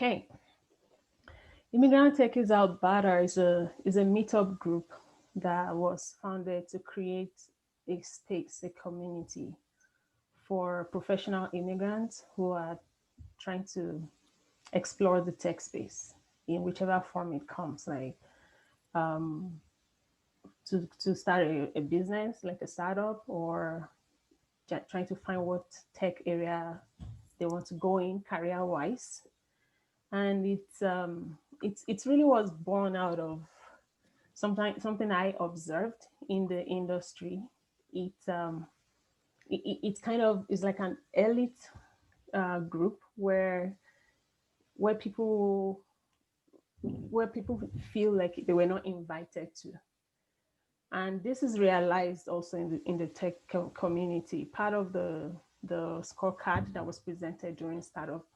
Okay. Immigrant Techies Alberta is a meetup group that was founded to create a space, a community for professional immigrants who are trying to explore the tech space in whichever form it comes, like to start a business, like a startup, or trying to find what tech area they want to go in career wise. And it's really was born out of something I observed in the industry. It it kind of is like an elite group where people where people feel like they were not invited to, and this is realized also in the tech community. Part of the scorecard that was presented during startup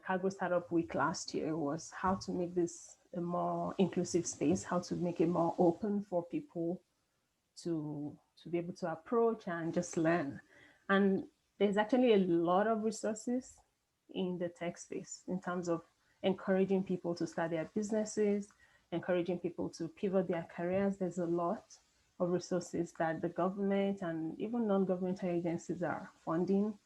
Cargo Startup Week last year was how to make this a more inclusive space, how to make it more open for people to be able to approach and just learn. And there's actually a lot of resources in the tech space in terms of encouraging people to start their businesses, encouraging people to pivot their careers. There's a lot of resources that the government and even non-governmental agencies are funding.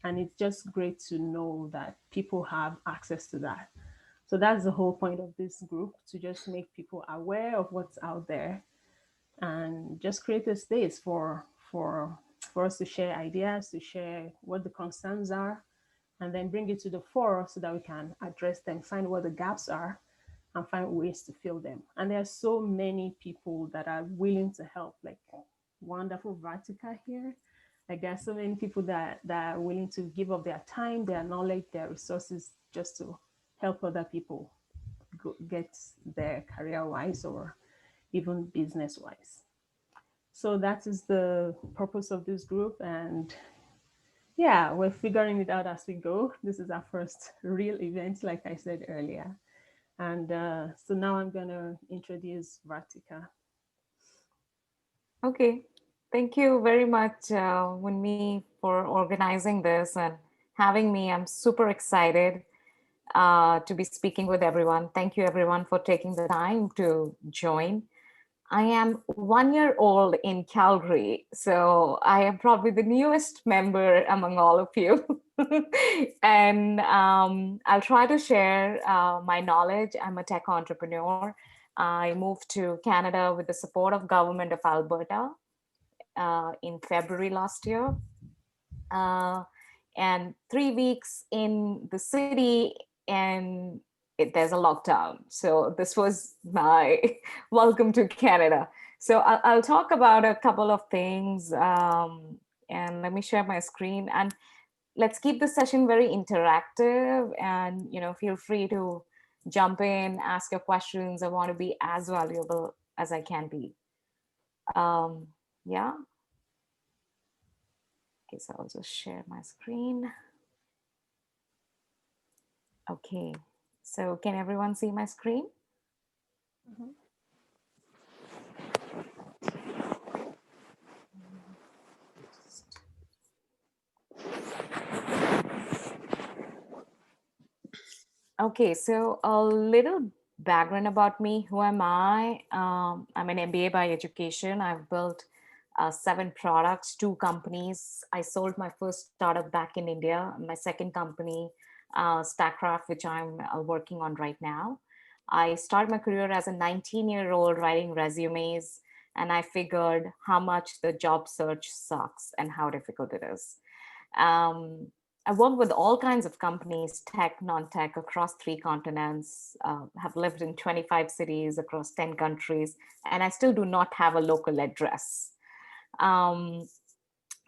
And it's just great to know that people have access to that. So that's the whole point of this group, to just make people aware of what's out there and just create a space for us to share ideas, to share what the concerns are, and then bring it to the fore so that we can address them, find what the gaps are, and find ways to fill them. And there are so many people that are willing to help, like wonderful Vartika here. Like there are so many people that are willing to give up their time, their knowledge, their resources just to help other people get their career wise or even business wise. So that is the purpose of this group. And yeah, we're figuring it out as we go. This is our first real event, like I said earlier. And so now I'm going to introduce Vartika. Okay, thank you very much, Wunmi, for organizing this and having me. I'm super excited to be speaking with everyone. Thank you, everyone, for taking the time to join. I am 1 year old in Calgary, so I am probably the newest member among all of you. And I'll try to share my knowledge. I'm a tech entrepreneur. I moved to Canada with the support of Government of Alberta in February last year. Uh, and 3 weeks in the city, and there's a lockdown. So this was my welcome to Canada. So I'll talk about a couple of things, and let me share my screen. And let's keep the session very interactive. And feel free to jump in, ask your questions. I want to be as valuable as I can be. Um, yeah. Okay, so I'll just share my screen. Okay, so can everyone see my screen? Mhm. Okay, so a little background about me. Who am I? I'm an MBA by education. I've built 7 products, 2 companies. I sold my first startup back in India. My second company, Stackcraft, which I'm working on right now. I started my career as a 19-year-old writing resumes, and I figured how much the job search sucks and how difficult it is. Um, I worked with all kinds of companies, tech, non-tech, across 3 continents, have lived in 25 cities across 10 countries, and I still do not have a local address. Um,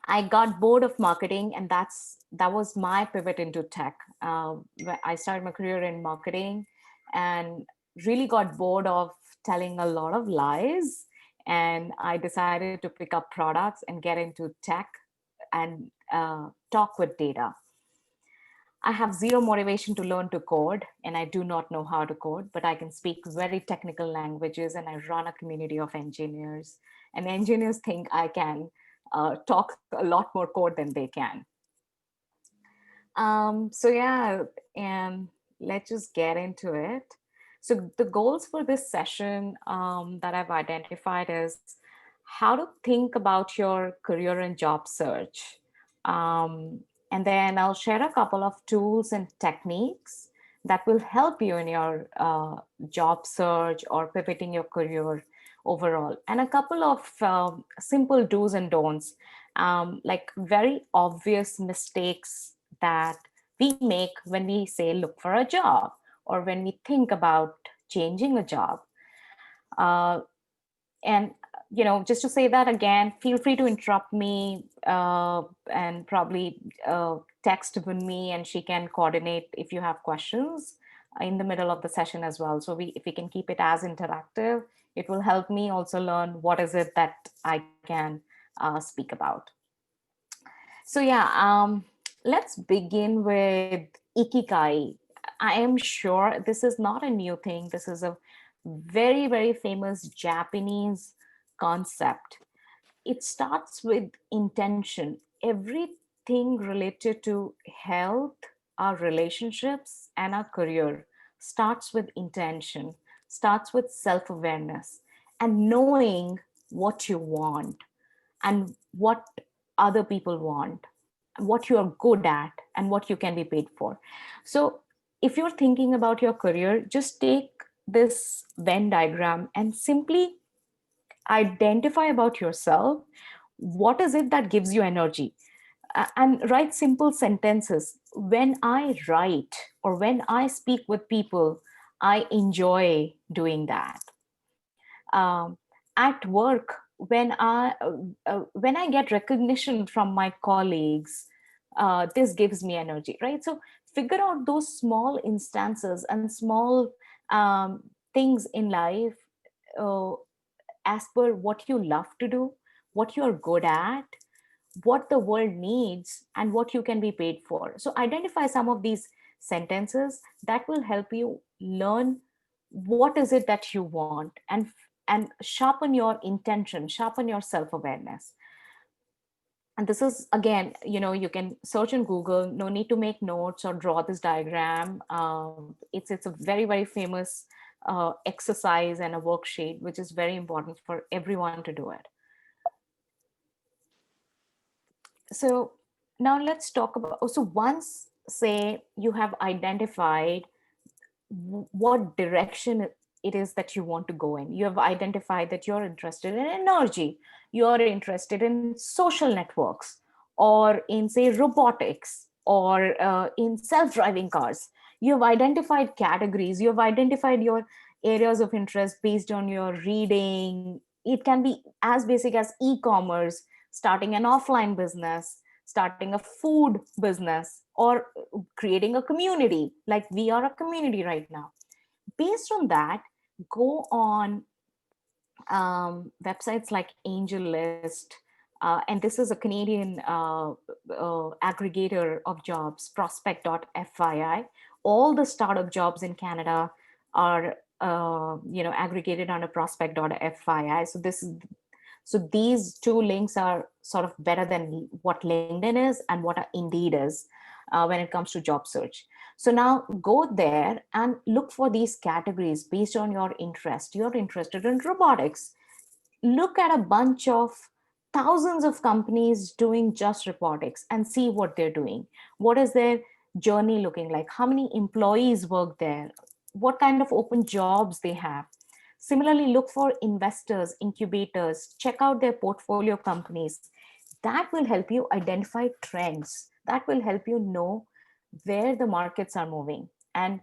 I got bored of marketing, and that was my pivot into tech. I started my career in marketing and really got bored of telling a lot of lies. And I decided to pick up products and get into tech and talk with data. I have zero motivation to learn to code, and I do not know how to code, but I can speak very technical languages, and I run a community of engineers. And engineers think I can talk a lot more code than they can. So yeah, and let's just get into it. So, the goals for this session that I've identified is how to think about your career and job search. Um, and then I'll share a couple of tools and techniques that will help you in your job search or pivoting your career overall, and a couple of simple do's and don'ts, like very obvious mistakes that we make when we say look for a job or when we think about changing a job. Uh, and just to say that again, feel free to interrupt me, and probably text Wunmi, and she can coordinate if you have questions in the middle of the session as well. So if we can keep it as interactive, it will help me also learn what is it that I can speak about. So yeah, let's begin with ikigai. I am sure this is not a new thing. This is a very, very famous Japanese concept. It starts with intention. Everything related to health, our relationships, and our career starts with intention, starts with self awareness, and knowing what you want and what other people want, what you are good at, and what you can be paid for. So, if you're thinking about your career, just take this Venn diagram and simply identify about yourself. What is it that gives you energy? And write simple sentences. When I write or when I speak with people, I enjoy doing that. um, at work, when I get recognition from my colleagues, this gives me energy, right? So figure out those small instances and small things in life, uh, as per what you love to do, what you're good at, what the world needs, and what you can be paid for. So identify some of these sentences that will help you learn what is it that you want, and sharpen your intention, sharpen your self-awareness. And this is again, you can search in Google, no need to make notes or draw this diagram. It's a very, very famous exercise and a worksheet which is very important for everyone to do it. So now let's talk about, so once say you have identified what direction it is that you want to go in, you have identified that you're interested in energy, you're interested in social networks, or in say robotics, or in self-driving cars. You have identified categories, you have identified your areas of interest based on your reading. It can be as basic as e-commerce, starting an offline business, starting a food business, or creating a community, like we are a community right now. Based on that, go on websites like AngelList, and this is a Canadian aggregator of jobs, prospect.fyi. All the startup jobs in Canada are aggregated under prospect.fyi. So these two links are sort of better than what LinkedIn is and what Indeed is when it comes to job search. So now go there and look for these categories based on your interest. You're interested in robotics. Look at a bunch of thousands of companies doing just robotics and see what they're doing. What is their journey looking like? How many employees work there? What kind of open jobs they have? Similarly, look for investors, incubators, check out their portfolio companies. That will help you identify trends. That will help you know where the markets are moving, and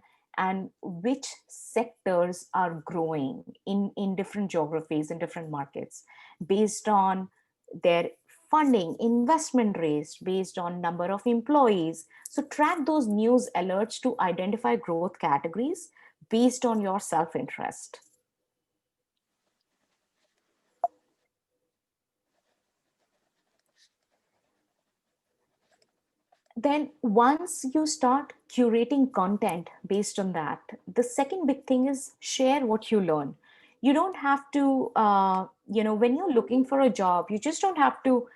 which sectors are growing in different geographies, in different markets, based on their funding, investment raised, based on number of employees. So track those news alerts to identify growth categories based on your self-interest. Then once you start curating content based on that, the second big thing is share what you learn. You don't have to when you're looking for a job, you just don't have to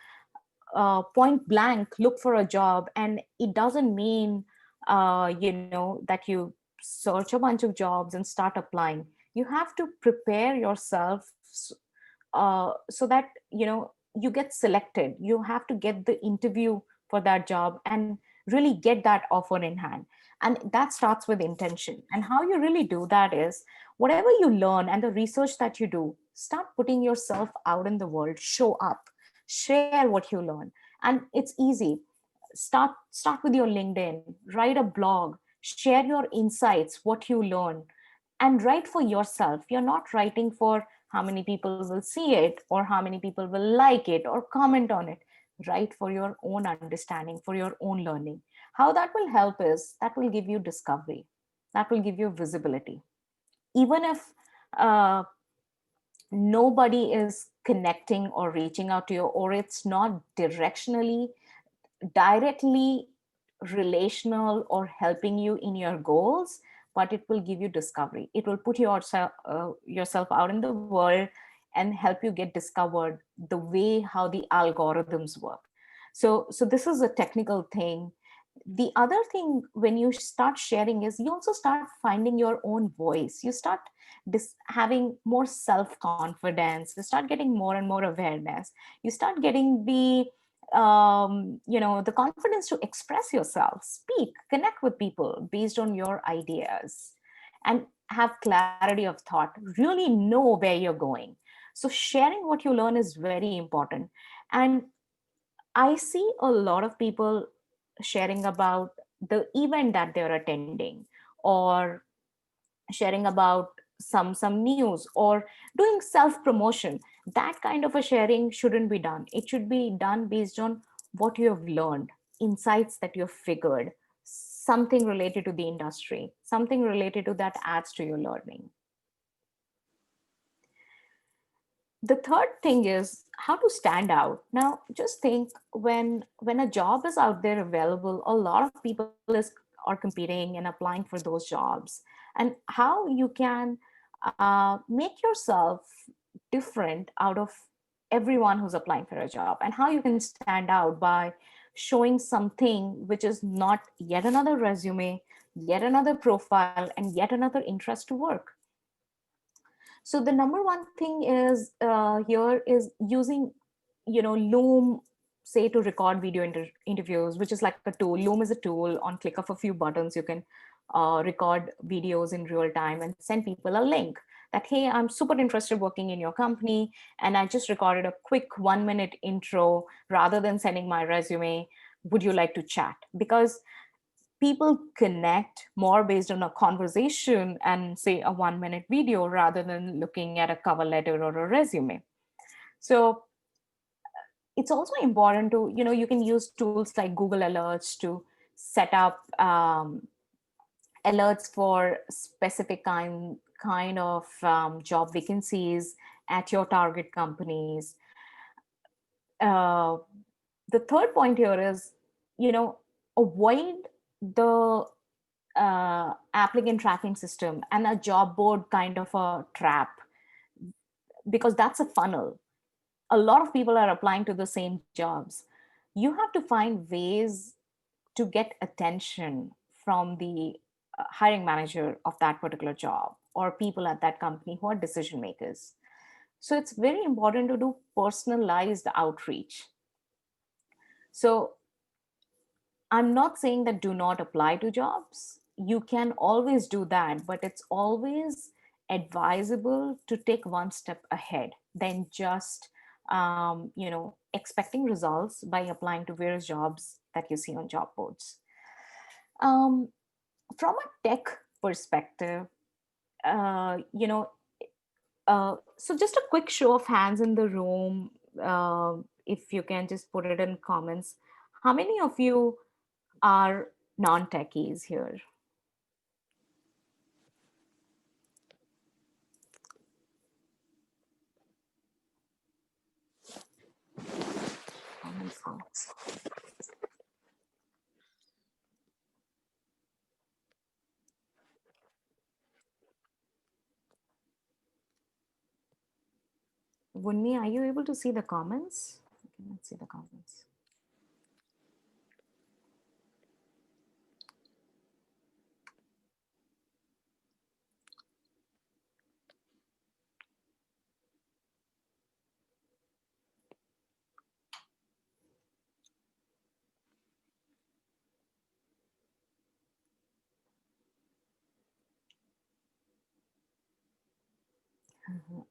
point blank look for a job, and it doesn't mean that you search a bunch of jobs and start applying. You have to prepare yourself so that you get selected. You have to get the interview for that job and really get that offer in hand. And that starts with intention. And how you really do that is, whatever you learn and the research that you do, start putting yourself out in the world. Show up, share what you learn. And it's easy. Start with your LinkedIn, write a blog, share your insights, what you learn, and write for yourself. You're not writing for how many people will see it or how many people will like it or comment on it. Write for your own understanding, for your own learning. How that will help is, that will give you discovery, that will give you visibility. Even if uh, nobody is connecting or reaching out to you, or it's not directionally, directly relational or helping you in your goals, but it will give you discovery. It will put yourself out in the world and help you get discovered, the way how the algorithms work. So this is a technical thing. The other thing, when you start sharing, is you also start finding your own voice. You start having more self confidence. You start getting more and more awareness. You start getting the confidence to express yourself, speak, connect with people based on your ideas, and have clarity of thought, really know where you're going. So sharing what you learn is very important. And I see a lot of people sharing about the event that they're attending, or sharing about some news, or doing self promotion. That kind of a sharing shouldn't be done. It should be done based on what you have learned, insights that you've figured, something related to the industry, something related to that adds to your learning. The third thing is how to stand out. Now just think, when a job is out there available, a lot of people are competing and applying for those jobs. And how you can make yourself different out of everyone who's applying for a job, and how you can stand out by showing something which is not yet another resume, yet another profile, and yet another interest to work. So the number one thing is here is using, Loom, say, to record video interviews, which is like a tool. Loom is a tool. On click of a few buttons, you can record videos in real time and send people a link that, hey, I'm super interested working in your company, and I just recorded a quick 1 minute intro. Rather than sending my resume, would you like to chat? Because people connect more based on a conversation and, say, a 1 minute video, rather than looking at a cover letter or a resume. So it's also important to, you can use tools like Google Alerts to set up alerts for specific kind of job vacancies at your target companies. uh, the third point here is, avoid the applicant tracking system and a job board kind of a trap, because that's a funnel. A lot of people are applying to the same jobs. You have to find ways to get attention from the hiring manager of that particular job, or people at that company who are decision makers. So it's very important to do personalized outreach. So I'm not saying that do not apply to jobs. You can always do that, but it's always advisable to take one step ahead than just expecting results by applying to various jobs that you see on job boards. Um, from a tech perspective, uh, you know, so just a quick show of hands in the room. If you can just put it in comments, how many of you are non-techies here? Comments. Wunmi, are you able to see the comments? I cannot see the comments.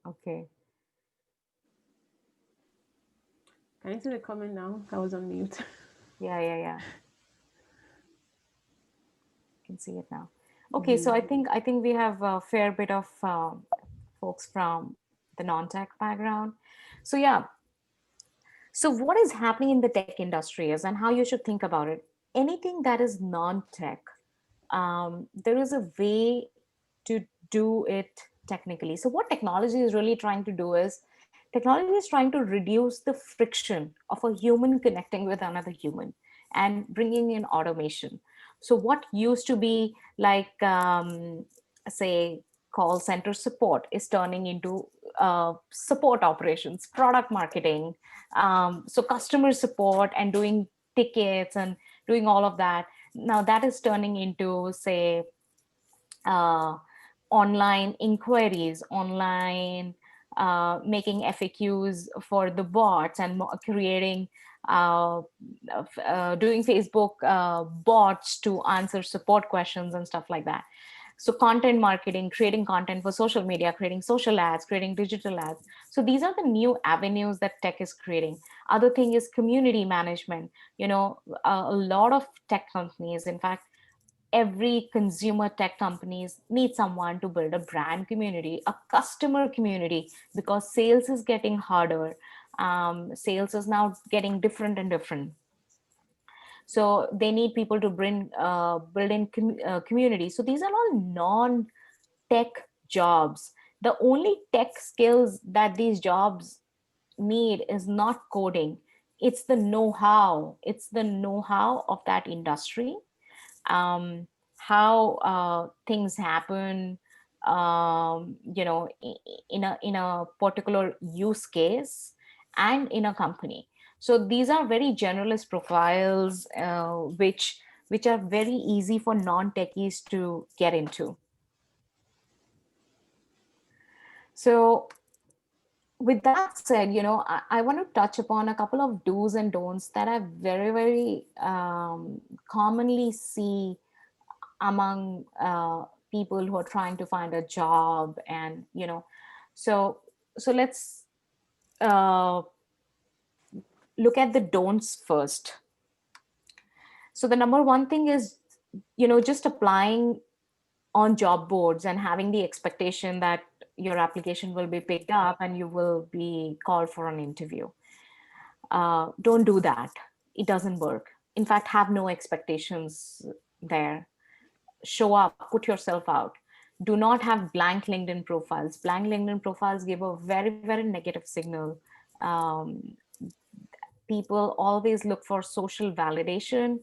Okay. Can you see the comment now? I was on mute. Yeah, yeah, yeah. Can see it now. Okay, so I Mhm. think I think we have a fair bit of folks from the non-tech background. So yeah, so what is happening in the tech industry is, and how you should think about it. Anything that is non-tech, there is a way to do it technically. So what technology is really trying to do is, technology is trying to reduce the friction of a human connecting with another human and bringing in automation. So what used to be like, say, call center support is turning into support operations, product marketing, so customer support and doing tickets and doing all of that. Now that is turning into, say, uh, online inquiries, online making FAQs for the bots, and creating doing Facebook bots to answer support questions and stuff like that. So content marketing, creating content for social media, creating social ads, creating digital ads. So these are the new avenues that tech is creating. Other thing is community management. A lot of tech companies, in fact, every consumer tech companies need someone to build a brand community, a customer community, because sales is getting harder. Sales is now getting different and different. So they need people to bring build in community. So these are all non tech jobs. The only tech skills that these jobs need is not coding. It's the know-how of that industry, um, how things happen, in a particular use case and in a company. So these are very generalist profiles, which are very easy for non-techies to get into. So with that said, I want to touch upon a couple of do's and don'ts that I very, very commonly see among people who are trying to find a job. And so so let's uh, look at the don'ts first. So the number one thing is, just applying on job boards and having the expectation that your application will be picked up and you will be called for an interview. Don't do that. It doesn't work. In fact, have no expectations there. Show up, put yourself out. Do not have blank LinkedIn profiles. Blank LinkedIn profiles give a very, very negative signal. um, People always look for social validation,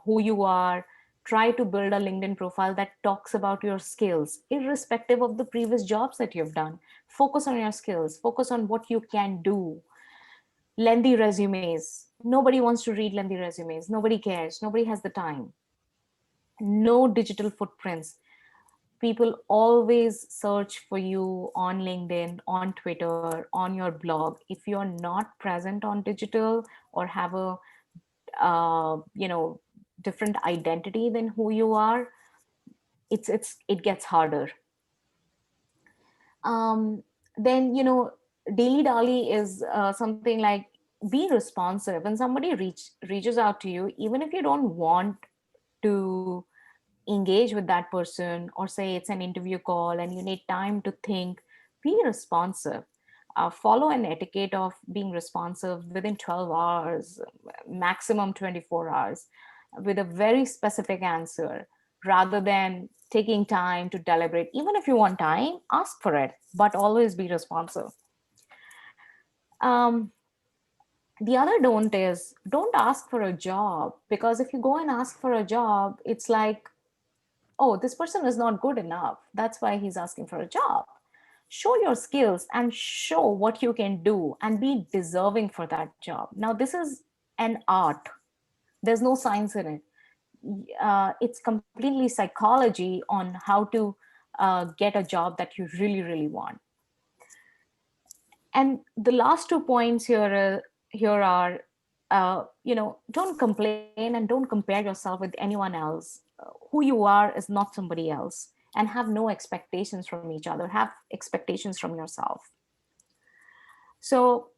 who you are. Try to build a LinkedIn profile that talks about your skills irrespective of the previous jobs that you've done. Focus on your skills, focus on what you can do. Lengthy resumes, nobody wants to read lengthy resumes, nobody cares, nobody has the time. No digital footprints. People always search for you on LinkedIn, on Twitter, on your blog. If you're not present on digital or have a different identity than who you are, it gets harder. um, then daily dali is something like, be responsive when somebody reaches out to you, even if you don't want to engage with that person, or say it's an interview call and you need time to think. Be responsive. Follow an etiquette of being responsive within 12 hours, maximum 24 hours, with a very specific answer, rather than taking time to deliberate. Even if you want time, ask for it, but always be responsive. um, the other don't is, don't ask for a job, because if you go and ask for a job, it's like, oh, this person is not good enough, that's why he's asking for a job. Show your skills and show what you can do and be deserving for that job. Now, this is an art, there's no science in it. It's completely psychology on how to get a job that you really, really want. And the last 2 points here are, don't complain and don't compare yourself with anyone else. Who you are is not somebody else. and have no expectations from each other, have expectations from yourself. So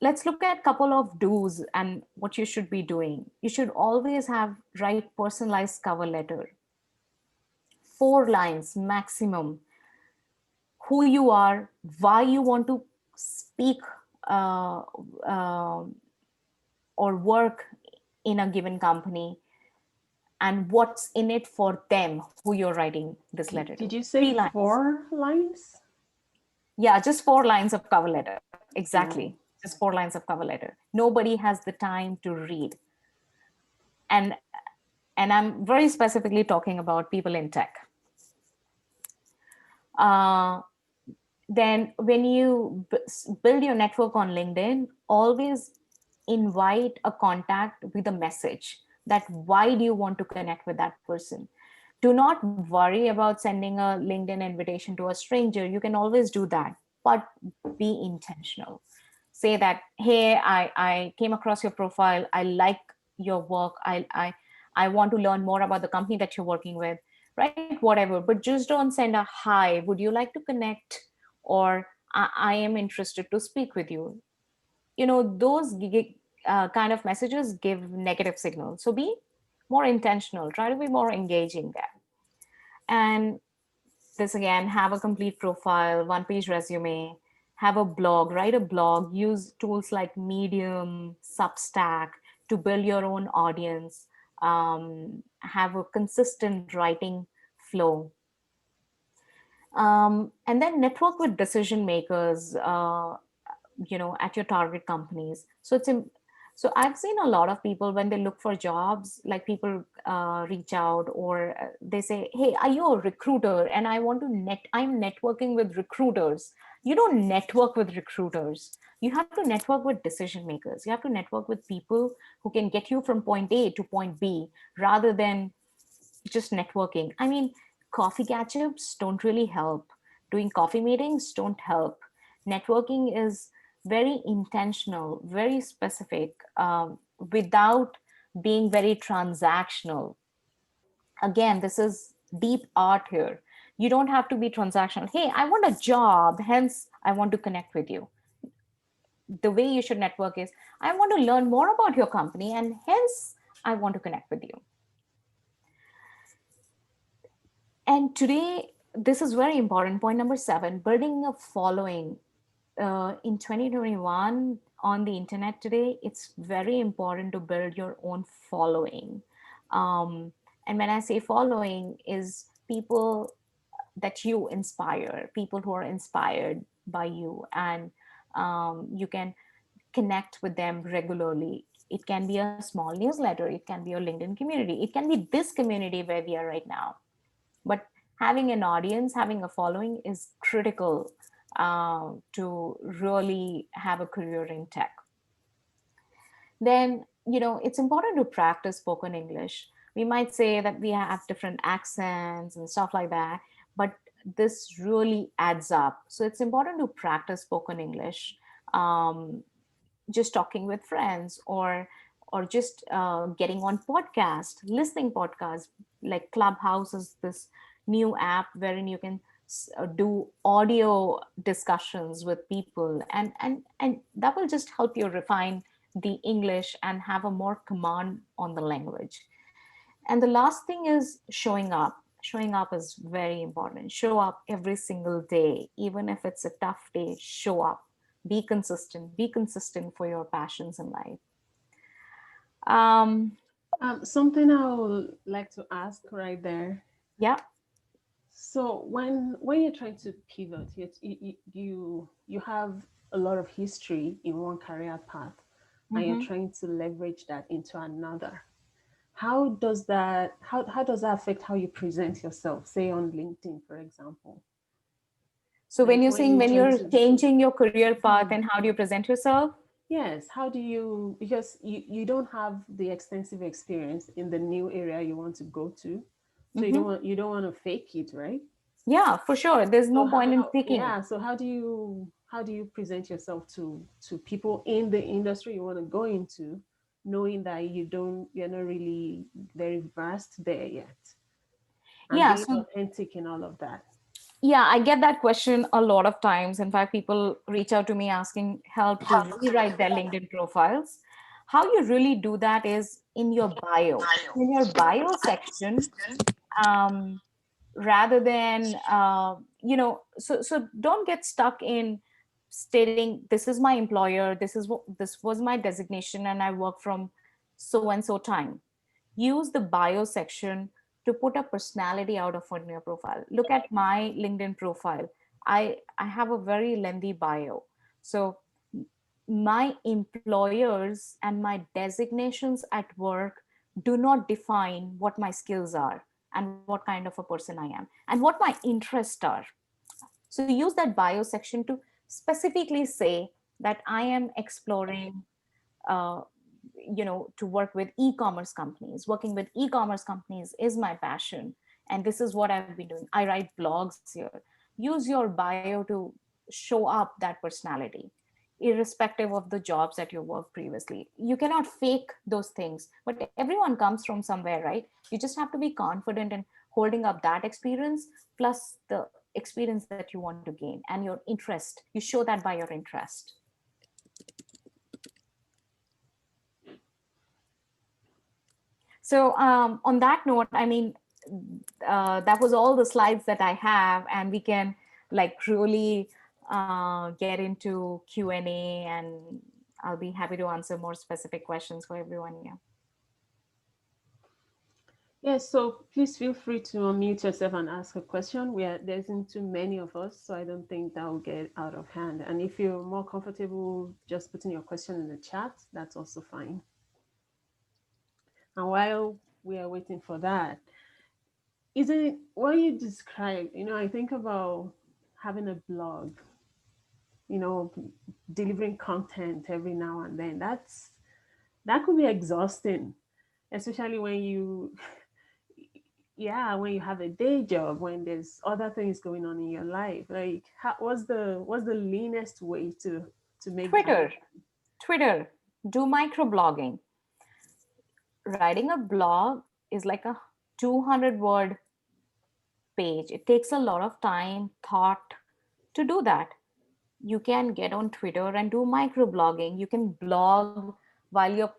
let's look at a couple of do's and what you should be doing. You should always have write personalized cover letter, 4 lines maximum, who you are, why you want to speak uh, uh, or work in a given company, and what's in it for them who you're writing this letter to. Did you Three say lines. 4 lines? Yeah, just 4 lines of cover letter. Exactly. Oh, Just 4 lines of cover letter. Nobody has the time to read. And I'm very specifically talking about people in tech. Uh, then when you build your network on LinkedIn, always invite a contact with a message that why do you want to connect with that person. Do not worry about sending a LinkedIn invitation to a stranger. You can always do that, but be intentional. Say that, hey, I came across your profile, I like your work, I want to learn more about the company that you're working with, right? Whatever, but just don't send a hi, would you like to connect, or I am interested to speak with you. Those kind of messages give negative signals. So be more intentional, try to be more engaging there. And this again, have a complete profile, 1 page resume, have a blog, write a blog, use tools like Medium, Substack to build your own audience, have a consistent writing flow. And then network with decision makers, at your target companies. So I've seen a lot of people when they look for jobs, like people reach out, or they say, hey, are you a recruiter, and I want to I'm networking with recruiters. You don't network with recruiters, you have to network with decision makers. You have to network with people who can get you from point A to point B, rather than just networking. I mean, coffee catch-ups don't really help. Doing coffee meetings don't help. Networking is very intentional, very specific, without being very transactional. Again, this is deep art here. You don't have to be transactional. Hey, I want a job, hence I want to connect with you. The way you should network is, I want to learn more about your company, and hence I want to connect with you. And today, this is very important. Point number 7, building a following. In 2021, on the internet today, it's very important to build your own following. And when I say following, is people that you inspire, people who are inspired by you, and you can connect with them regularly. It can be a small newsletter, it can be your LinkedIn community, it can be this community where we are right now. But having an audience, having a following is critical to really have a career in tech. Then, it's important to practice spoken English. We might say that we have different accents and stuff like that, but this really adds up. So it's important to practice spoken English, um, just talking with friends, or just getting on podcast, listening podcasts. Like Clubhouse is this new app wherein you can do audio discussions with people, and that will just help you refine the English and have a more command on the language. And the last thing is showing up. Showing up is very important. Show up every single day, even if it's a tough day. Show up, be consistent, be consistent for your passions in life. um something I would like to ask right there. yeah. So when you're trying to pivot, you have a lot of history in one career path, and you're Mm-hmm. trying to leverage that into another. How does that affect how you present yourself, say on LinkedIn, for example? So when Like you're when saying, you're when trying you're to changing your career path, Hmm. and how do you present yourself? Yes, how do you, because you don't have the extensive experience in the new area you want to go to, so you don't Mm-hmm. want you don't want to fake it, right? Yeah, for sure, there's So no point in faking it. yeah, so how do you present yourself to people in the industry you want to go into, knowing that you're not really very versed there yet? and Yeah, being so authentic in all of that? yeah, I get that question a lot of times. In fact, people reach out to me asking help to rewrite their LinkedIn profiles. How you really do that is in your bio. In your bio section, um, rather than so don't get stuck in stating this is my employer, this was my designation, and I work from so and so time. Use the bio section to put a personality out of on your profile. Look at my LinkedIn profile. I have a very lengthy bio. So my employers and my designations at work do not define what my skills are and what kind of a person I am and what my interests are. So use that bio section to specifically say that I am exploring uh, to work with e-commerce companies. Working with e-commerce companies is my passion, and this is what I've been doing. I write blogs here. Use your bio to show up that personality, irrespective of the jobs that you worked previously. You cannot fake those things, but everyone comes from somewhere, right? You just have to be confident in holding up that experience plus the experience that you want to gain and your interest. You show that by your interest. So on that note, I mean, that was all the slides that I have, and we can like really get into Q&A, and I'll be happy to answer more specific questions for everyone here. Yes, so please feel free to unmute yourself and ask a question. There isn't too many of us, so I don't think that will get out of hand. And if you're more comfortable just putting your question in the chat, that's also fine. And while we are waiting for that, isn't it what you described? I think about having a blog, you know, delivering content every now and then. That could be exhausting, especially when you yeah, when you have a day job, when there's other things going on in your life. Like what's the leanest way to make that? Twitter, Twitter, do microblogging. Writing a blog is like a 200-word page. It takes a lot of time, thought to do that. You can get on Twitter and do microblogging. You can blog while you're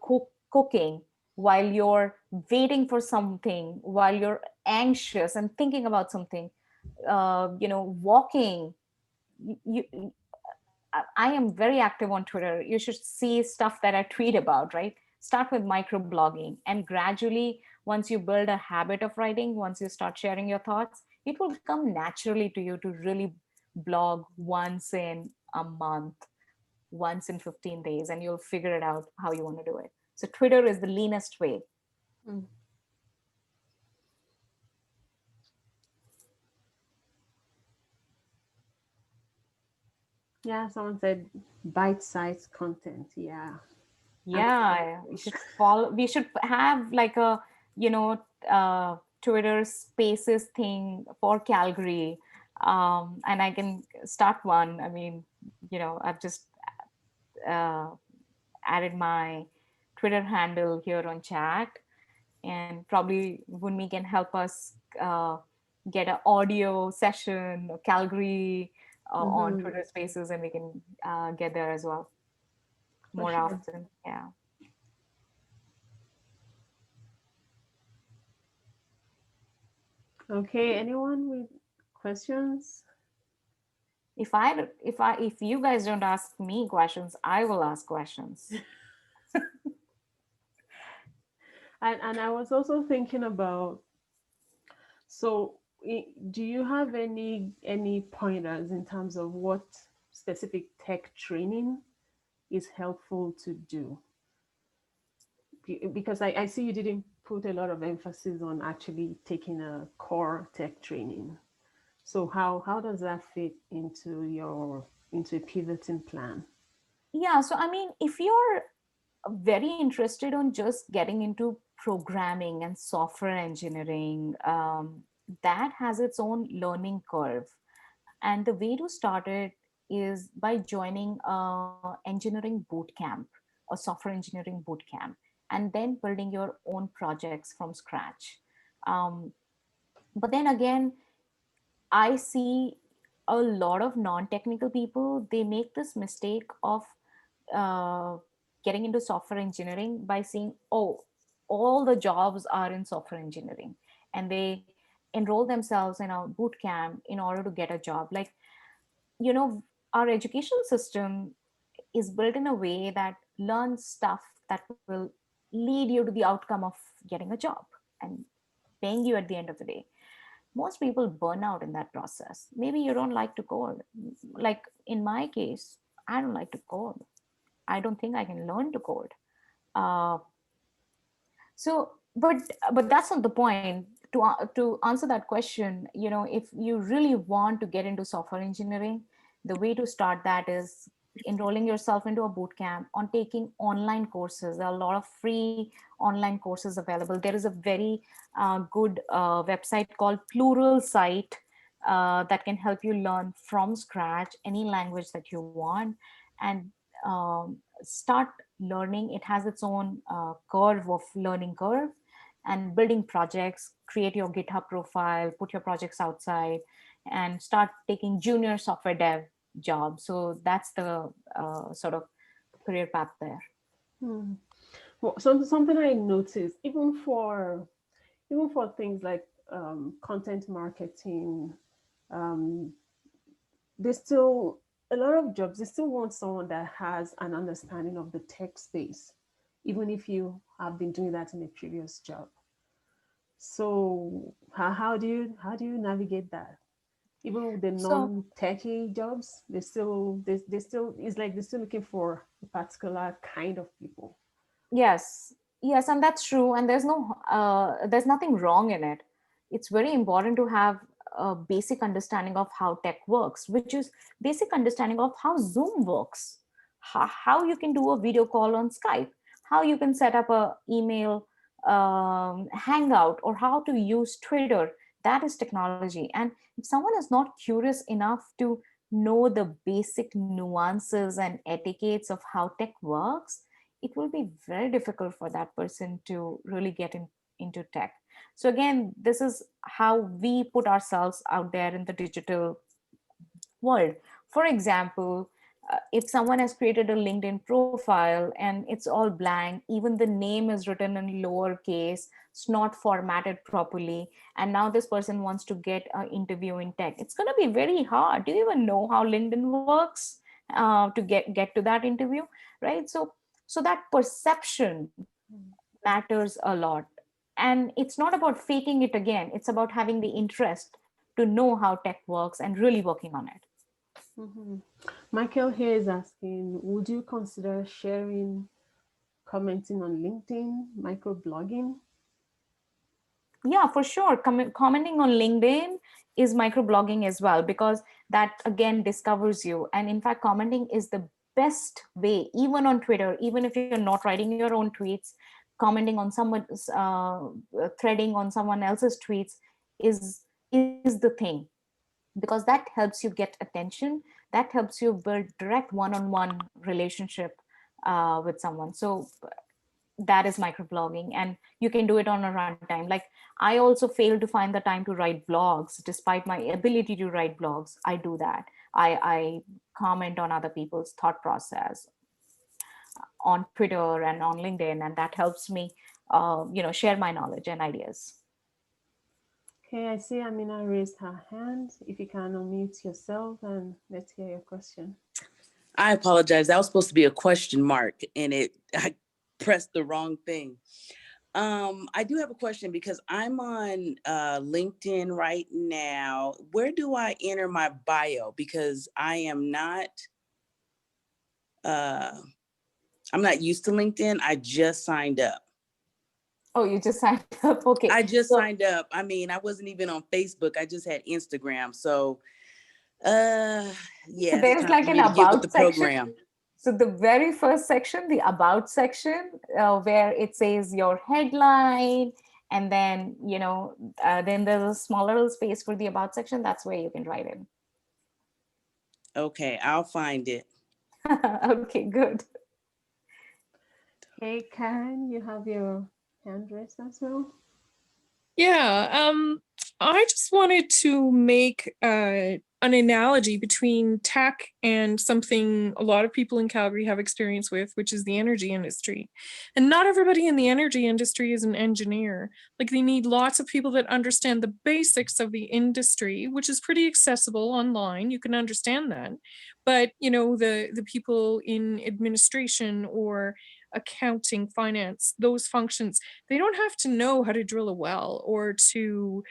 cooking, while you're waiting for something, while you're anxious and thinking about something, walking. I am very active on Twitter. You should see stuff that I tweet about, right? Start with microblogging, and gradually, once you build a habit of writing, once you start sharing your thoughts, it will come naturally to you to really blog once in a month, once in 15 days, and you'll figure it out how you want to do it. So, Twitter is the leanest way. Mm. Yeah, someone said bite-sized content. Yeah, absolutely. Yeah, you should follow. We should have like a, you know, Twitter Spaces thing for Calgary, and I can start one. I mean, I've just uh, added my Twitter handle here on chat, and probably Wunmi can help us get an audio session, Calgary, on Mm-hmm. Twitter Spaces, and we can get there as well For more sure. often. Yeah. Okay, anyone with questions? If you guys don't ask me questions, I will ask questions. And I was also thinking about, so do you have any pointers in terms of what specific tech training is helpful to do? Because I see you didn't put a lot of emphasis on actually taking a core tech training. So how does that fit into a pivoting plan? Yeah, so I mean, if you're very interested on just getting into programming and software engineering, that has its own learning curve. And the way to start it is by joining a engineering boot camp, a software engineering boot camp, and then building your own projects from scratch. Um, But then again, I see a lot of non-technical people, they make this mistake of uh, getting into software engineering by saying, oh, all the jobs are in software engineering, and they enroll themselves in a boot camp in order to get a job. Like, our education system is built in a way that learns stuff that will lead you to the outcome of getting a job and paying you at the end of the day. Most people burn out in that process. Maybe you don't like to code. Like in my case, I don't like to code. I don't think I can learn to code. uh, so but that's not the point. To answer that question, if you really want to get into software engineering, the way to start that is enrolling yourself into a boot camp, on taking online courses. There are a lot of free online courses available. There is a very good website called Plural Site that can help you learn from scratch any language that you want, and start learning. It has its own curve of learning curve, and building projects, create your GitHub profile, put your projects outside, and start taking junior software dev jobs. So that's the sort of career path there. Hmm. Well, something I noticed, even for things like content marketing, um, they still a lot of jobs they still want someone that has an understanding of the tech space, even if you have been doing that in a previous job. So how do you navigate that? Even with the So non-techy jobs, they still it's like they're still looking for a particular kind of people. yes, yes, and that's true. And there's nothing wrong in it. It's very important to have a basic understanding of how tech works, which is basic understanding of how Zoom works, how you can do a video call on Skype, how you can set up a email hangout, or how to use Twitter. That is technology. And if someone is not curious enough to know the basic nuances and etiquettes of how tech works, it will be very difficult for that person to really into tech. So again, this is how we put ourselves out there in the digital world. For example, if someone has created a LinkedIn profile and it's all blank, even the name is written in lowercase, it's not formatted properly, and now this person wants to get an interview in tech, it's going to be very hard. Do you even know how LinkedIn works to get to that interview, right? So that perception matters a lot. And it's not about faking it again, it's about having the interest to know how tech works and really working on it. Hmm. Michael here is asking, would you consider sharing, commenting on LinkedIn, microblogging? Yeah, for sure. Commenting on LinkedIn is microblogging as well, because that again discovers you. And in fact, commenting is the best way, even on Twitter, even if you're not writing your own tweets, commenting on someone's threading on someone else's tweets is the thing, because that helps you get attention, that helps you build direct one-on-one relationship with someone. So that is microblogging, and you can do it on a runtime. Like, I also fail to find the time to write blogs despite my ability to write blogs. I do that. I comment on other people's thought process on Twitter and on LinkedIn, and that helps me share my knowledge and ideas. Okay, I see Amina raised her hand. If you can unmute yourself and let's hear your question. I apologize. That was supposed to be a question mark, and I pressed the wrong thing. I do have a question because I'm on LinkedIn right now. Where do I enter my bio? Because uh, I'm not used to LinkedIn. I just signed up. Oh, you just signed up. Okay. I just So signed up. I mean, I wasn't even on Facebook. I just had Instagram. So, so yeah, it's there's time like for an me to get with the about section. program. So the very first section, the about section, where it says your headline, and then then there's a small little space for the about section. That's where you can write it. Okay, I'll find it. Okay, good. Okay, Karen, you have your hand raised as well. Yeah. I just wanted to make an analogy between tech and something a lot of people in Calgary have experience with, which is the energy industry. And not everybody in the energy industry is an engineer. Like, they need lots of people that understand the basics of the industry, which is pretty accessible online. You can understand that. But, you know, the people in administration or accounting, finance, those functions, they don't have to know how to drill a well or to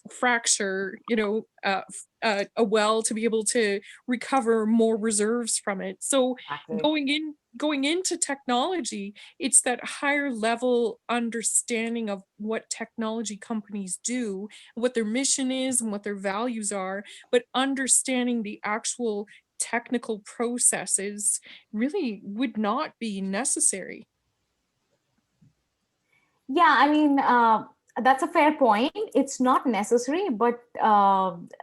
fracture, you know, a well to be able to recover more reserves from it. So Exactly. going into technology, it's that higher level understanding of what technology companies do, what their mission is and what their values are, but understanding the actual technical processes really would not be necessary. Yeah, I mean, that's a fair point. It's not necessary, but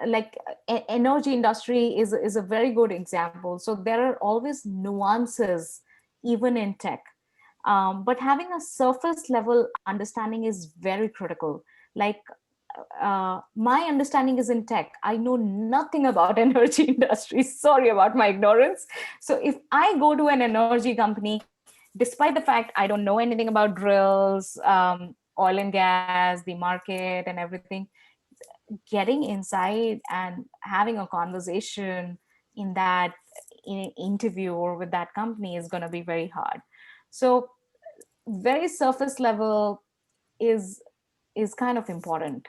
like energy industry is a very good example. So there are always nuances, even in tech. But having a surface level understanding is very critical. Like my understanding is in tech. I know nothing about energy industry. Sorry about my ignorance. So if I go to an energy company, despite the fact I don't know anything about drills, oil and gas, the market and everything, getting inside and having a conversation in that interview or with that company is going to be very hard. So very surface level is is kind of important.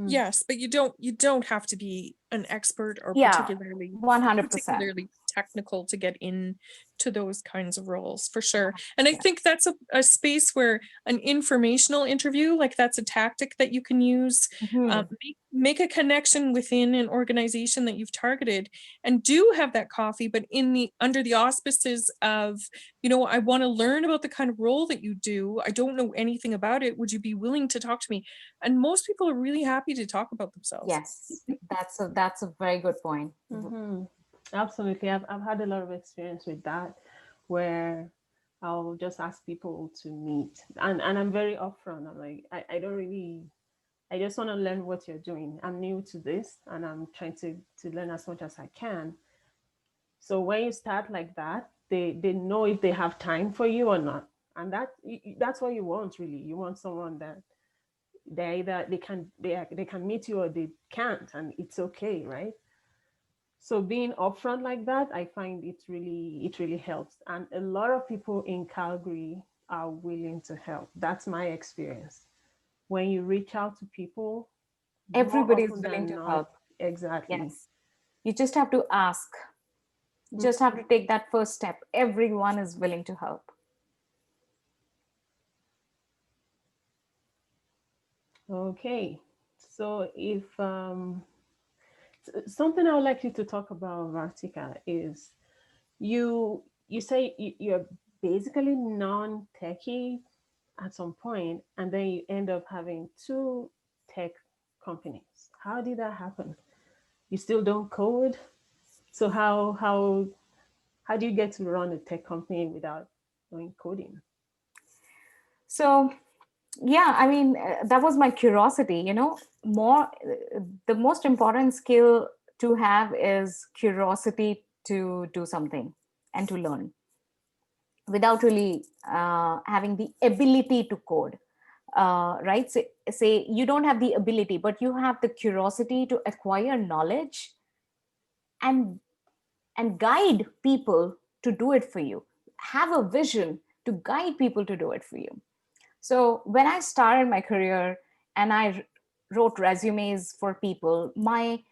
Yes, but you don't have to be an expert or Yeah, particularly 100%. technical to get in to those kinds of roles, for sure. And I think that's a space where an informational interview, like, that's a tactic that you can use. Mhm. Make a connection within an organization that you've targeted, and do have that coffee, but in the under the auspices of, you know, I want to learn about the kind of role that you do. I don't know anything about it. Would you be willing to talk to me? And most people are really happy to talk about themselves. Yes, that's a very good point. Mm-hmm. Absolutely. I've had a lot of experience with that, where I'll just ask people to meet, and I'm very upfront. I'm like, I don't really, I just want to learn what you're doing. I'm new to this and I'm trying to learn as much as I can. So when you start like that, they know if they have time for you or not. And that's what you want, really. You want someone that they either they can meet you or they can't, and it's okay, right? So being upfront like that, I find it really helps. And a lot of people in Calgary are willing to help. That's my experience. When you reach out to people, more Everybody is often willing than to not, help. exactly. Yes. You just have to ask. You just have to take that first step. Everyone is willing to help. Okay. So if something I would like you to talk about, Vartika, is you say you're basically non-techie at some point, and then you end up having two tech companies. How did that happen? You still don't code, so how do you get to run a tech company without knowing coding? So, yeah, I mean, that was my curiosity, more the most important skill to have is curiosity to do something and to learn without really having the ability to code. Right, say you don't have the ability but you have the curiosity to acquire knowledge and guide people to do it for you, have a vision to guide people to do it for you. So when I started my career and I wrote resumes for people, my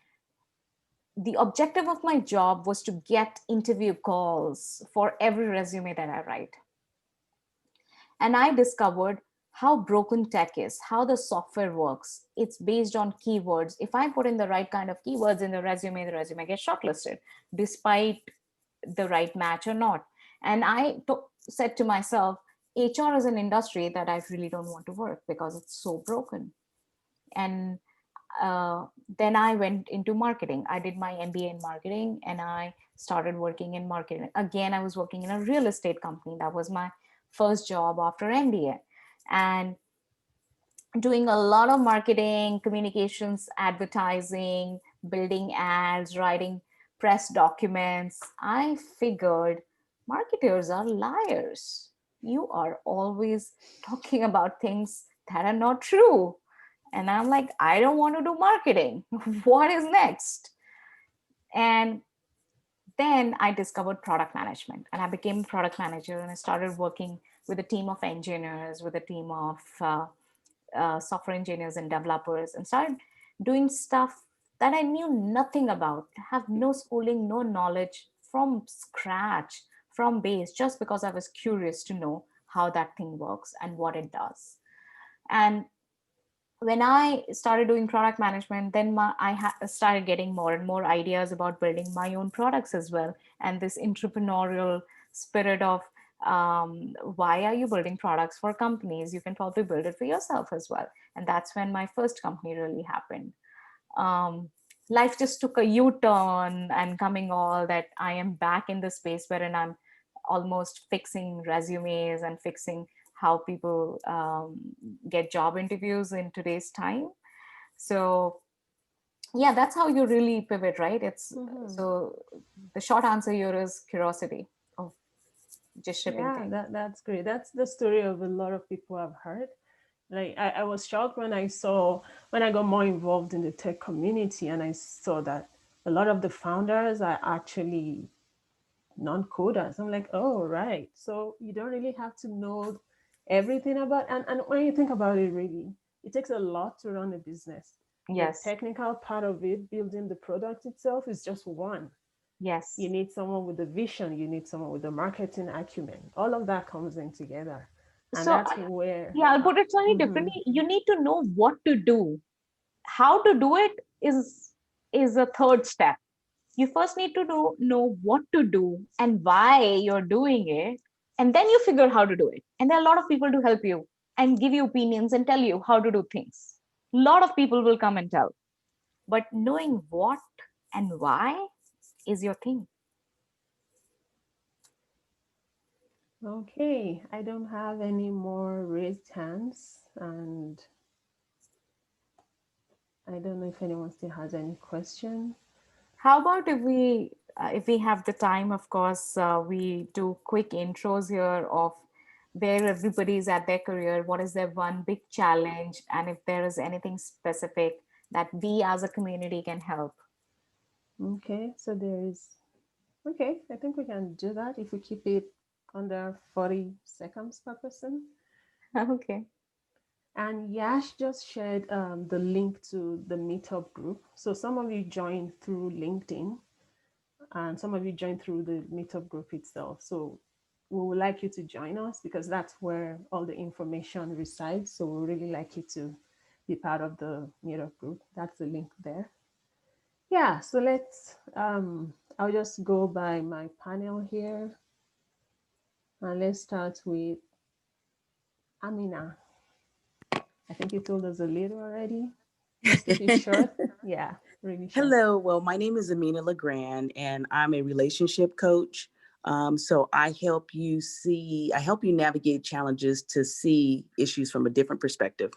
the objective of my job was to get interview calls for every resume that I write. And I discovered how broken tech is, how the software works. It's based on keywords. If I put in the right kind of keywords in the resume gets shortlisted, despite the right match or not. And said to myself, HR is an industry that I really don't want to work because it's so broken. And then I went into marketing. I did my MBA in marketing and I started working in marketing. Again, I was working in a real estate company. That was my first job after MBA. And doing a lot of marketing, communications, advertising, building ads, writing press documents, I figured marketers are liars. You are always talking about things that are not true. And I'm like, I don't want to do marketing. What is next? And then I discovered product management and I became a product manager and I started working with a team of engineers, with a team of software engineers and developers, and started doing stuff that I knew nothing about, have no schooling, no knowledge, from scratch, from base, just because I was curious to know how that thing works and what it does. And when I started doing product management, then started getting more and more ideas about building my own products as well. And this entrepreneurial spirit of, why are you building products for companies? You can probably build it for yourself as well. And that's when my first company really happened. Life just took a U-turn, and coming all that I am back in the space wherein I'm almost fixing resumes and fixing how people get job interviews in today's time. So yeah, that's how you really pivot, right? It's so the short answer here is curiosity of just shipping Yeah, things. that's great. That's the story of a lot of people I've heard. Like I was shocked when I got more involved in the tech community and I saw that a lot of the founders are actually non-coders. I'm like, oh right. So you don't really have to know everything about, and when you think about it, really, it takes a lot to run a business. The Yes, technical part of it, building the product itself, is just one. You yes. need someone with the vision, you need someone with the marketing acumen. All of that comes in together. And So that's where yeah, I'll put it slightly mhm. differently. You need to know what to do. How to do it is a third step. You first need to know what to do and why you're doing it, and then you figure how to do it. And there are a lot of people to help you and give you opinions and tell you how to do things. A lot of people will come and tell, but knowing what and why is your thing. Okay, I don't have any more raised hands, and I don't know if anyone still has any question. How about if we have the time, of course, we do quick intros here of where everybody is at their career, what is their one big challenge, and if there is anything specific that we as a community can help. Okay, so there is, okay, I think we can do that if we keep it under 40 seconds per person. Okay. And Yash just shared the link to the meetup group. So some of you joined through LinkedIn and some of you joined through the meetup group itself. So we would like you to join us because that's where all the information resides. So we really like you to be part of the meetup group. That's the link there. Yeah, so I'll just go by my panel here. And let's start with Amina. I think you told us a little already. Just keep it short. Yeah, really short. Hello. Well, my name is Amina Legrand, and I'm a relationship coach. So I help you navigate challenges to see issues from a different perspective.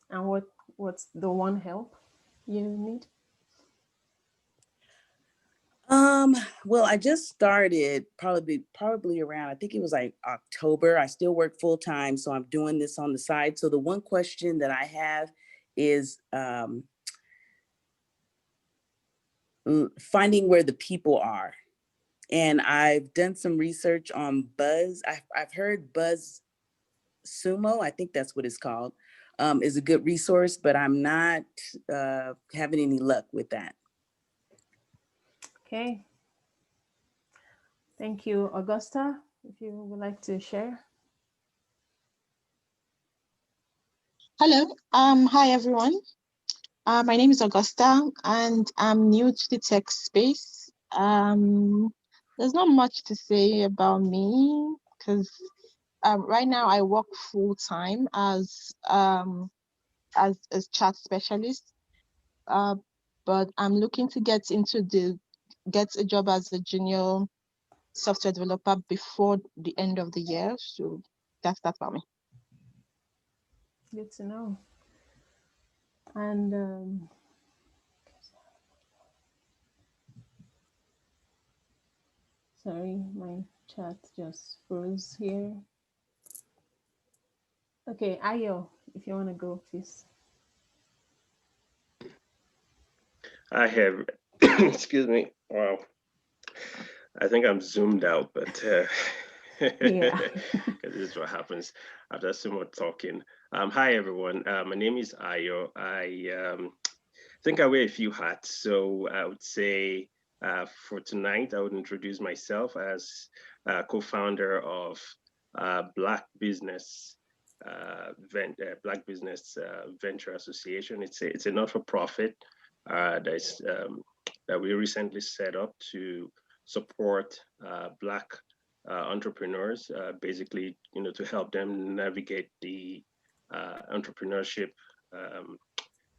And what's the one help you need? Well, I just started probably around, I think it was like October. I still work full time, so I'm doing this on the side. So the one question that I have is finding where the people are. And I've done some research on Buzz. I've heard Buzz Sumo, I think that's what it's called, is a good resource, but I'm not having any luck with that. Okay. Thank you, Augusta. If you would like to share. Hello. Hi everyone. My name is Augusta and I'm new to the tech space. There's not much to say about me because right now I work full time as a chat specialist. But I'm looking to get a job as a junior software developer before the end of the year. So that's about me. Good to know. And sorry, my chat just froze here. Okay, Ayo, if you want to go, please. I have, excuse me. Wow. I think I'm zoomed out, but Yeah. this is what happens after so much talking. Hi, everyone. My name is Ayo. I think I wear a few hats. So I would say for tonight, I would introduce myself as co-founder of Black Business Black Business Venture Association. It's a not-for-profit that we recently set up to support Black entrepreneurs, basically, to help them navigate the entrepreneurship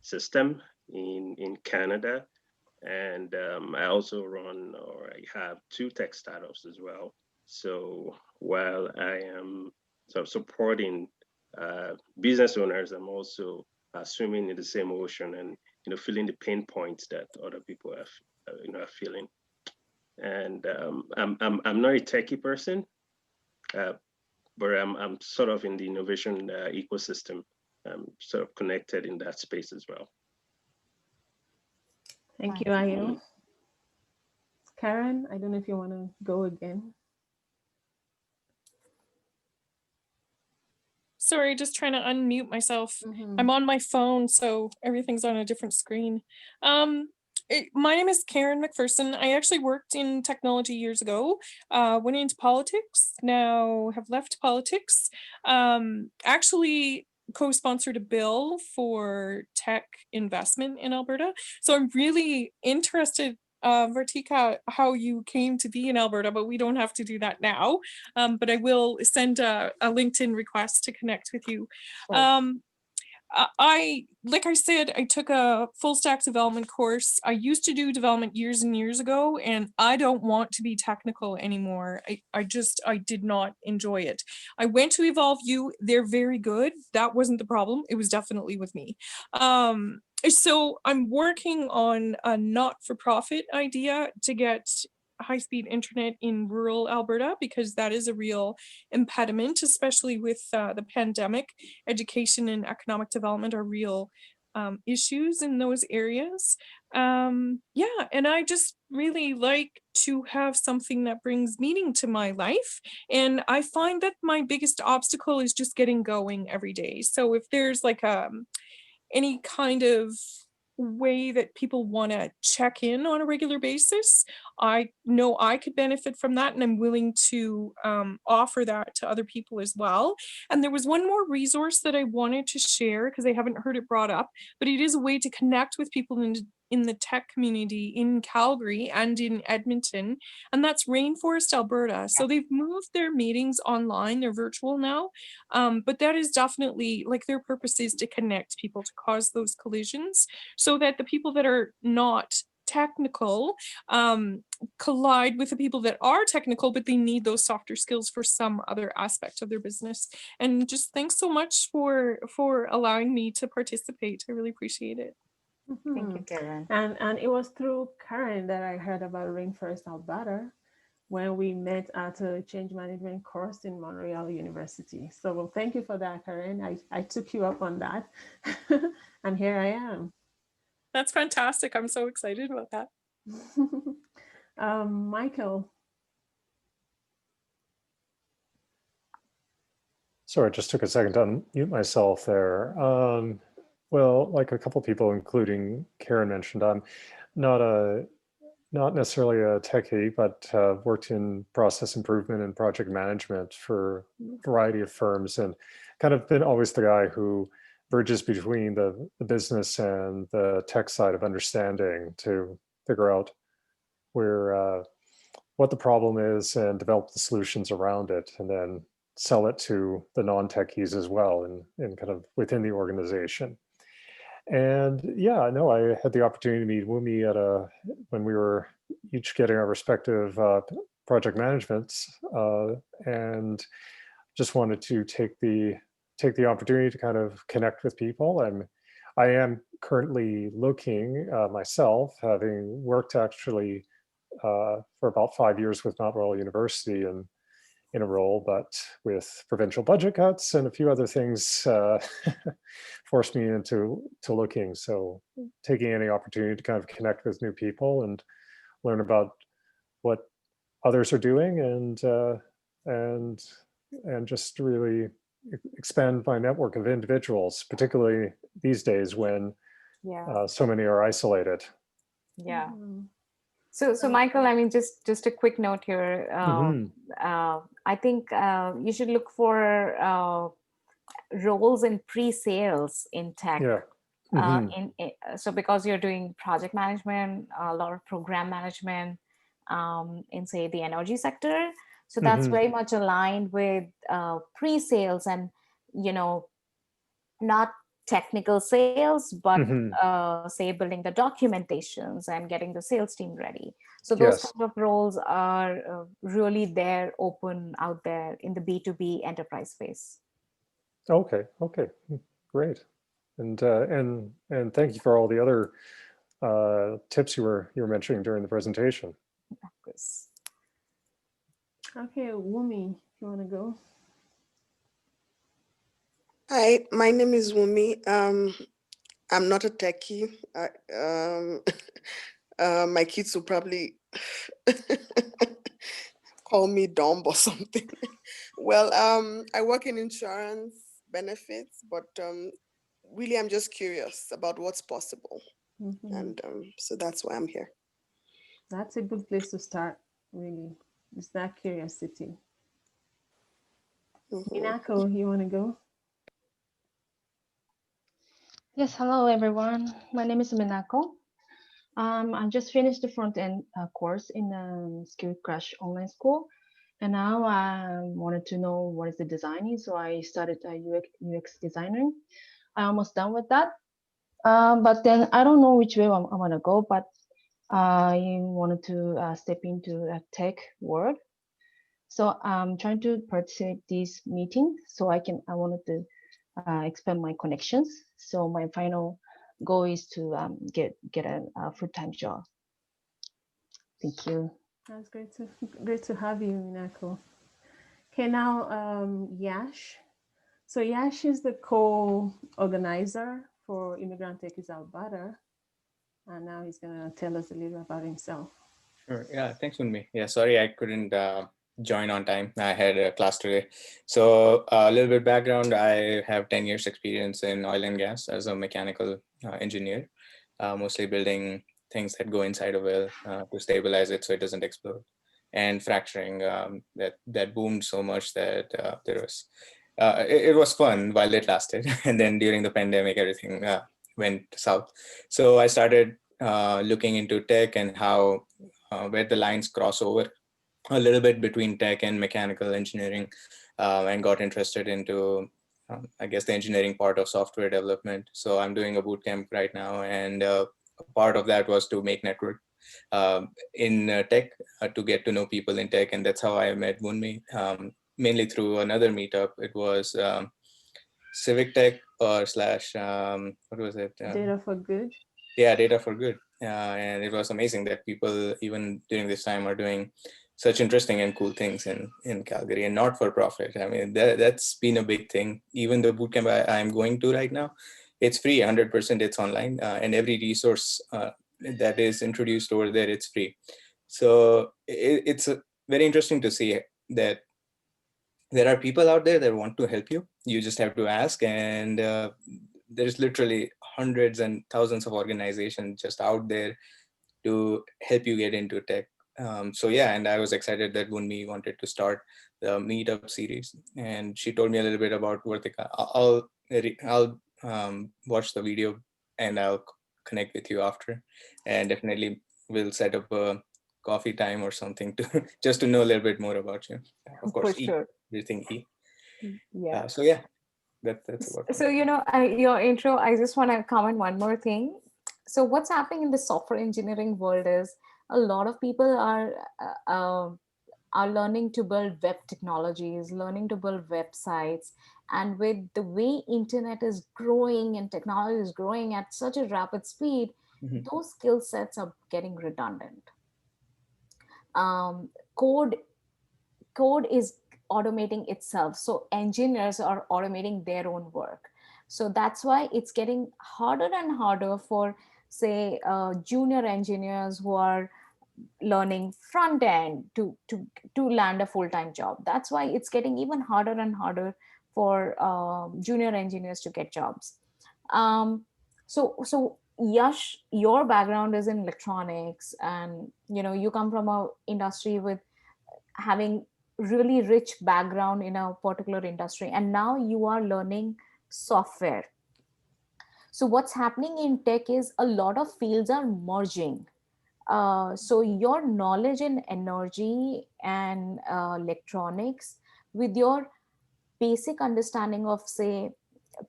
system in Canada. And I also run, or I have, two tech startups as well. So while I am sort of supporting business owners, I'm also swimming in the same ocean and feeling the pain points that other people are feeling. And I'm not a techie person, but I'm sort of in the innovation ecosystem. I'm sort of connected in that space as well. Thank you, Ayo. Karen, I don't know if you want to go again. Sorry, just trying to unmute myself. Mm-hmm. I'm on my phone, so everything's on a different screen. My name is Karen McPherson. I actually worked in technology years ago, went into politics, now have left politics. Actually co-sponsored a bill for tech investment in Alberta. So I'm really interested, Vartika, how you came to be in Alberta, but we don't have to do that now. But I will send a LinkedIn request to connect with you. Sure. Like I said, I took a full stack development course. I used to do development years and years ago, and I don't want to be technical anymore. I did not enjoy it. I went to Evolve U. They're very good. That wasn't the problem. It was definitely with me. So I'm working on a not-for-profit idea to get high-speed internet in rural Alberta, because that is a real impediment, especially with the pandemic. Education and economic development are real issues in those areas. Yeah, and I just really like to have something that brings meaning to my life. And I find that my biggest obstacle is just getting going every day. So if there's like any kind of way that people want to check in on a regular basis, I know I could benefit from that, and I'm willing to offer that to other people as well. And there was one more resource that I wanted to share because I haven't heard it brought up, but it is a way to connect with people in the tech community in Calgary and in Edmonton, and that's Rainforest Alberta. So they've moved their meetings online, they're virtual now, but that is definitely, like, their purpose is to connect people, to cause those collisions, so that the people that are not technical collide with the people that are technical, but they need those softer skills for some other aspect of their business. And just thanks so much for allowing me to participate. I really appreciate it. Thank you, Karen. And it was through Karen that I heard about Rainforest Alberta when we met at a change management course in Montreal University. So well, thank you for that, Karen. I took you up on that. And here I am. That's fantastic. I'm so excited about that. Michael. Sorry, I just took a second to unmute myself there. Well, like a couple people, including Karen mentioned, I'm not necessarily a techie, but worked in process improvement and project management for a variety of firms, and kind of been always the guy who bridges between the business and the tech side of understanding to figure out where what the problem is and develop the solutions around it, and then sell it to the non-techies as well, and kind of within the organization. And yeah, no, I had the opportunity to meet Wunmi when we were each getting our respective project managements, and just wanted to take take the opportunity to kind of connect with people. I am currently looking myself, having worked actually for about 5 years with Mount Royal University and in a role, but with provincial budget cuts and a few other things forced me into looking. So taking any opportunity to kind of connect with new people and learn about what others are doing and just really expand my network of individuals, particularly these days when Yeah. so many are isolated. Yeah. Mhm. So Michael, I mean, just a quick note here. I think you should look for roles in pre-sales in tech. Yeah. So because you're doing project management, a lot of program management in say the energy sector, so that's very much aligned with pre-sales and not technical sales, but say building the documentations and getting the sales team ready. So those Yes. kind of roles are really there, open out there in the B2B enterprise space. Okay. Great. And thank you for all the other tips you were mentioning during the presentation. Okay, Wunmi, if you want to go. Hi, my name is Wunmi. I'm not a techie. My kids will probably call me dumb or something. Well, I work in insurance benefits, but really I'm just curious about what's possible. And so that's why I'm here. That's a good place to start, really. It's that curiosity. Minako, you want to go? Yes, hello everyone. My name is Minako. I just finished the front end course in Skill Crash online school, and now I wanted to know what is the designing. So I started UX designing. I'm almost done with that, but then I don't know which way I want to go. But I wanted to step into a tech world. So I'm trying to participate this meeting so I wanted to expand my connections. So my final goal is to get a full-time job. Thank you. That's great to have you, Minako. Okay, now Yash. So Yash is the co-organizer for Immigrant Techies Alberta, and now he's gonna tell us a little about himself. Sure. Yeah. Thanks, Wunmi. Yeah. Sorry, I couldn't join on time. I had a class today. So a little bit background. I have 10 years experience in oil and gas as a mechanical engineer, mostly building things that go inside a well to stabilize it so it doesn't explode, and fracturing that boomed so much that it was fun while it lasted, and then during the pandemic everything went south. So I started looking into tech and how where the lines cross over a little bit between tech and mechanical engineering, and got interested into I guess the engineering part of software development. So I'm doing a boot camp right now, and a part of that was to make network in tech, to get to know people in tech, and that's how I met Wunmi, mainly through another meetup. It was Civic Tech or slash what was it? Data for Good. Yeah, Data for Good. And it was amazing that people even during this time are doing such interesting and cool things in Calgary, and not for profit. I mean, that's been a big thing. Even the bootcamp I'm going to right now, it's free, 100%. It's online, and every resource that is introduced over there, it's free. So it's very interesting to see that there are people out there that want to help you. You just have to ask, and there's literally hundreds and thousands of organizations just out there to help you get into tech. So yeah, and I was excited that Wunmi wanted to start the meetup series, and she told me a little bit about Vartika. I'll watch the video and I'll connect with you after, and definitely we'll set up a coffee time or something to just to know a little bit more about you. Of course, For sure. everything E. Yeah. So yeah, that's about. So your intro, I just want to comment one more thing. So what's happening in the software engineering world is a lot of people are learning to build web technologies, learning to build websites, And with the way internet is growing and technology is growing at such a rapid speed, those skill sets are getting redundant. um, code code is automating itself, so engineers are automating their own work. So that's why it's getting harder and harder for, say, junior engineers who are learning front end to land a full-time job. That's why it's getting even harder and harder for junior engineers to get jobs. So Yash, your background is in electronics, and you come from a industry with having really rich background in a particular industry, and now you are learning software. So what's happening in tech is a lot of fields are merging. So your knowledge in energy and electronics with your basic understanding of, say,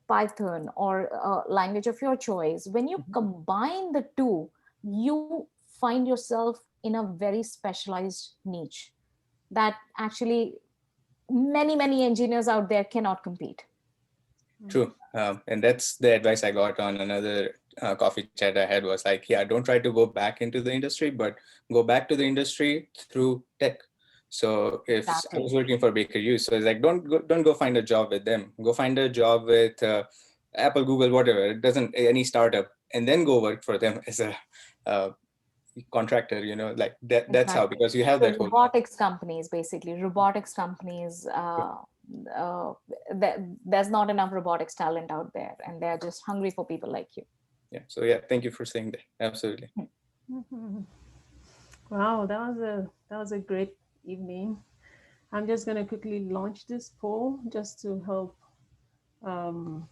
Python or language of your choice, when you combine the two, you find yourself in a very specialized niche that actually many engineers out there cannot compete. True. And that's the advice I got on another coffee chat I had, was like, yeah, don't try to go back into the industry, but go back to the industry through tech. So if I Exactly. was working for Baker Hughes, so it's like, don't go find a job with them. Go find a job with Apple, Google, whatever. It doesn't, any startup, and then go work for them as a uh, contractor. Like that. That's how, Exactly. because you have So that whole knowledge. robotics companies, basically, robotics companies, uh, there's not enough robotics talent out there, and they're just hungry for people like you. Yeah. So yeah, thank you for saying that. Absolutely. Wow, that was a great evening. I'm just gonna quickly launch this poll just to help um,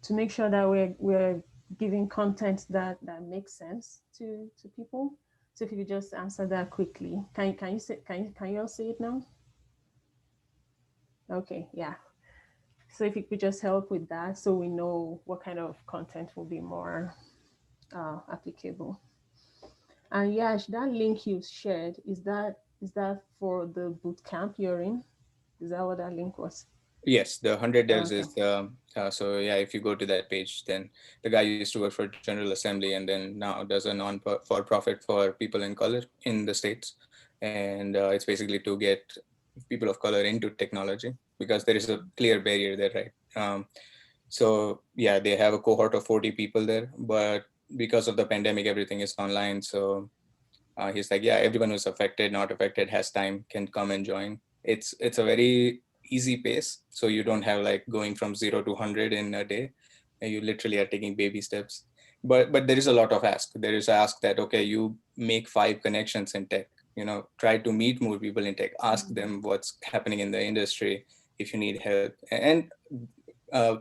to make sure that we're giving content that makes sense to people. So if you could just answer that quickly, can you all see it now? Okay, yeah. So if you could just help with that, so we know what kind of content will be more applicable. And Yash, that link you shared, is that for the boot camp you're in? Is that what that link was? Yes, the 100 devs Okay. is so yeah, if you go to that page, then the guy used to work for General Assembly and then now does a non-for-profit for people in color in the States. And it's basically to get people of color into technology because there is a clear barrier there, right? So yeah, they have a cohort of 40 people there, but because of the pandemic, everything is online. So he's like, yeah, everyone who's affected, not affected, has time, can come and join. It's a very easy pace, so you don't have like going from 0 to 100 in a day. And you literally are taking baby steps. But there is a lot of ask. There is ask that, okay, you make 5 connections in tech. Try to meet more people in tech. Ask them what's happening in the industry if you need help. And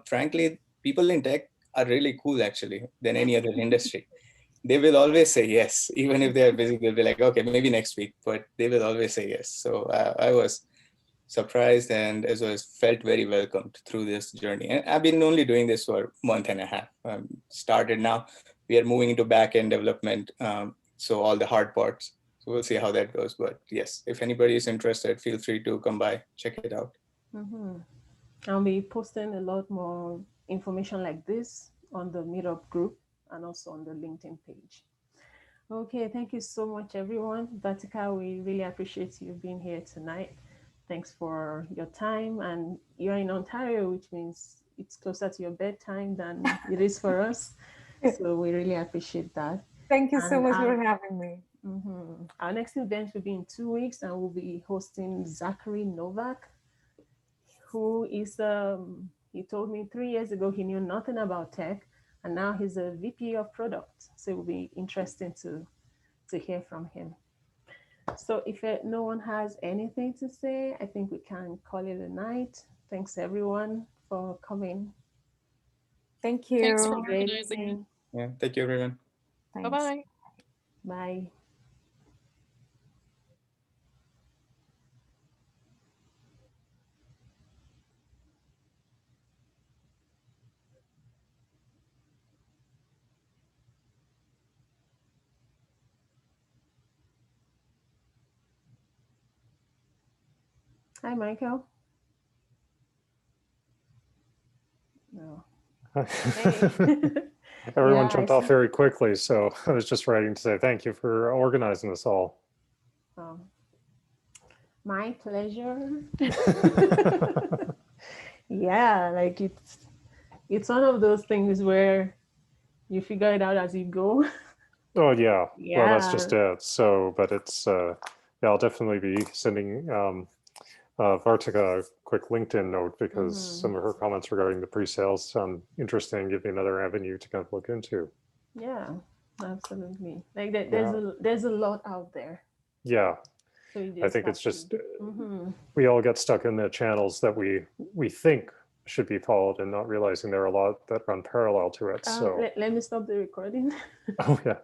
frankly, people in tech are really cool actually than any other industry. They will always say yes, even if they are busy. They'll be like, okay, maybe next week, but they will always say yes. So I was surprised and as well as felt very welcomed through this journey. And I've been only doing this for a month and a half. Started now. We are moving into back end development, so all the hard parts. So we'll see how that goes. But yes, if anybody is interested, feel free to come by, check it out. I'll be posting a lot more information like this on the Meetup group and also on the LinkedIn page. Okay, thank you so much, everyone. Vartika, we really appreciate you being here tonight. Thanks for your time. And you're in Ontario, which means it's closer to your bedtime than it is for us. So we really appreciate that. Thank you so And much for having me. our next event will be in 2 weeks, and we'll be hosting Zachary Novak, who is he told me 3 years ago he knew nothing about tech, and now he's a VP of product. So it will be interesting to hear from him. So if no one has anything to say, I think we can call it a night. Thanks everyone for coming. Thank Thanks for you. Great organizing it. evening. Yeah, thank you, everyone. Thanks. Bye-bye. Bye. Hi, Michael. Everyone Yeah, jumped off very quickly, so I was just writing to say thank you for organizing this all. Oh, my pleasure. Yeah, like it's one of those things where you figure it out as you go. Oh yeah, well that's Yeah. just it. So, but it's yeah, I'll definitely be sending Vartika a quick LinkedIn note because some of her comments regarding the pre-sales sound interesting. Give me another avenue to kind of look into. Yeah, absolutely. Like Yeah. there's a lot out there. Yeah, So you I just think have it's just to. we all get stuck in the channels that we think should be followed and not realizing there are a lot that run parallel to it. So Let me stop the recording. oh yeah.